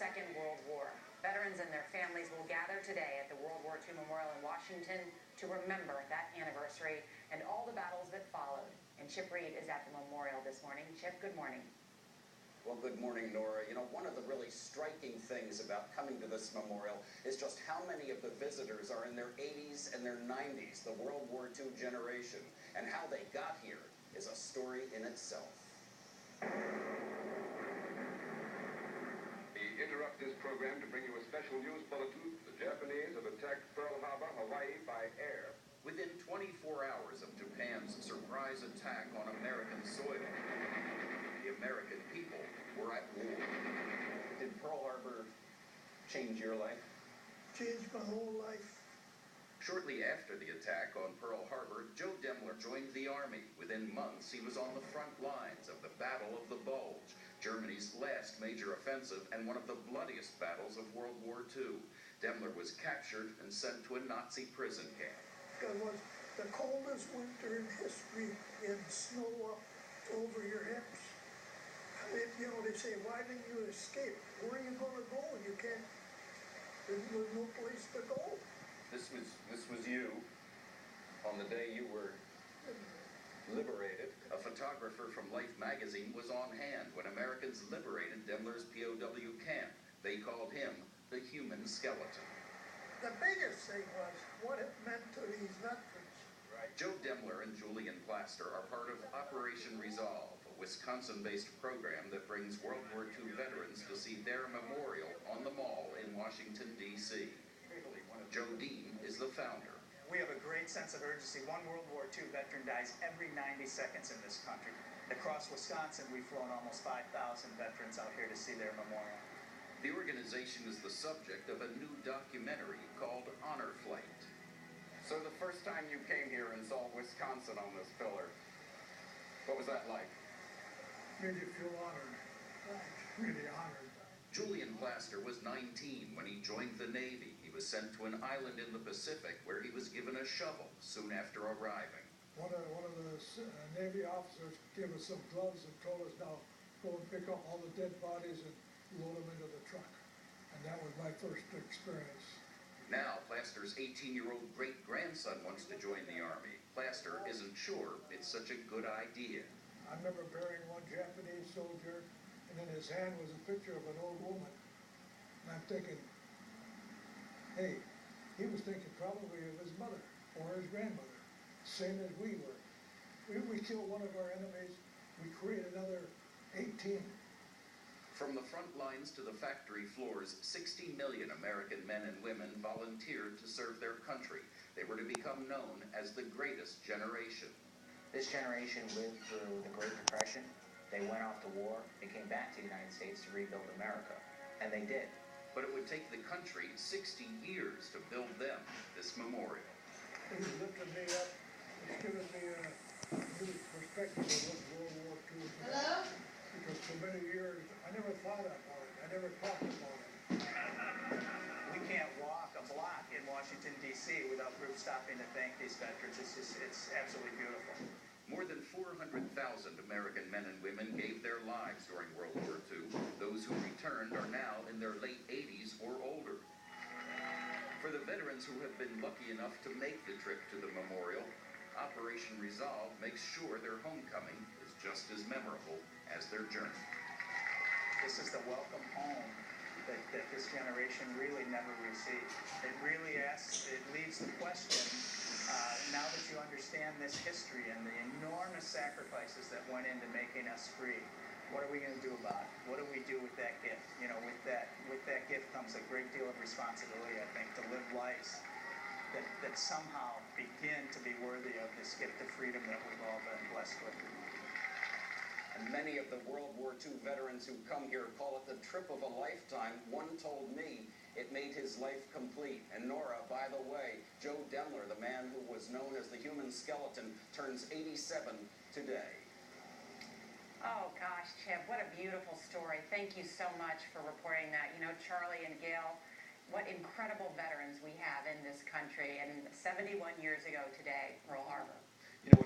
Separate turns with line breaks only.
Second World War. Veterans and their families will gather today at the World War II Memorial in Washington to remember that anniversary and all the battles that followed. And Chip Reed is at the memorial this morning. Chip, good morning.
Well, good morning, Nora. You know, one of the really striking things about coming to this memorial is just how many of the visitors are in their 80s and their 90s, the World War II generation, and how they got here is a story in itself.
We interrupt this program to bring you a special news bulletin. The Japanese have attacked Pearl Harbor, Hawaii by air.
Within 24 hours of Japan's surprise attack on American soil, the American people were at war. Did Pearl Harbor change your life?
Changed my whole life.
Shortly after the attack on Pearl Harbor, Joe Demler joined the Army. Within months, he was on the front lines of the Battle of the Bulge, Germany's last major offensive and one of the bloodiest battles of World War II. Demler was captured and sent to a Nazi prison camp.
It was the coldest winter in history, in snow up over your hips. You know, they say, why didn't you escape? Where are you going to go? You can't, there's no place to go.
This was you on the day you were liberated.
A photographer from Life magazine was on hand when Americans liberated Demler's POW camp. They called him the human skeleton.
The biggest thing was what it meant to these veterans.
Right. Joe Demler and Julian Plaster are part of Operation Resolve, a Wisconsin-based program that brings World War II veterans to see their memorial on the Mall in Washington, D.C. Joe Dean is the founder.
We have a great sense of urgency. One World War II veteran dies every 90 seconds in this country. Across Wisconsin, we've flown almost 5,000 veterans out here to see their memorial.
The organization is the subject of a new documentary called Honor Flight.
So the first time you came here and saw Wisconsin on this pillar, what was that like?
Made you feel honored. Really honored.
Julian Plaster was 19 when he joined the Navy. He was sent to an island in the Pacific where he was given a shovel soon after arriving.
One of the Navy officers gave us some gloves and told us, now go and pick up all the dead bodies and load them into the truck. And that was my first experience.
Now, Plaster's 18-year-old great-grandson wants to join the Army. Plaster isn't sure it's such a good idea.
I remember burying one Japanese soldier, and in his hand was a picture of an old woman. And I'm thinking, hey, he was thinking probably of his mother or his grandmother, same as we were. We killed one of our enemies, we create another 18.
From the front lines to the factory floors, 60 million American men and women volunteered to serve their country. They were to become known as the greatest generation.
This generation lived through the Great Depression. They went off to war. They came back to the United States to rebuild America. And they did.
But it would take the country 60 years to build them this memorial.
He's lifted me up. It's given me a new perspective of what World War II was about. Hello? Because for many years, I never thought about it. I never talked about it.
We can't walk a block in Washington, D.C. without groups stopping to thank these veterans. It's absolutely beautiful.
More than 400,000 American men and women gave their lives during World War II. Those who returned are now in their late 80s or older. For the veterans who have been lucky enough to make the trip to the memorial, Operation Resolve makes sure their homecoming is just as memorable as their journey.
This is the welcome home that this generation really never received. It really leaves the question, now that you understand this history and the enormous sacrifices that went into making us free, what are we going to do about it? What do we do with that gift? You know, with that gift comes a great deal of responsibility, I think, to live lives that somehow begin to be worthy of this gift of freedom that we've all been blessed with.
And many of the World War II veterans who come here call it the trip of a lifetime. One told me it made his life complete. And Nora, by the way, Joe Demler, the man who was known as the human skeleton, turns 87 today.
Oh, gosh, Chip, what a beautiful story. Thank you so much for reporting that. You know, Charlie and Gail, what incredible veterans we have in this country. And 71 years ago today, Pearl Harbor.
You know,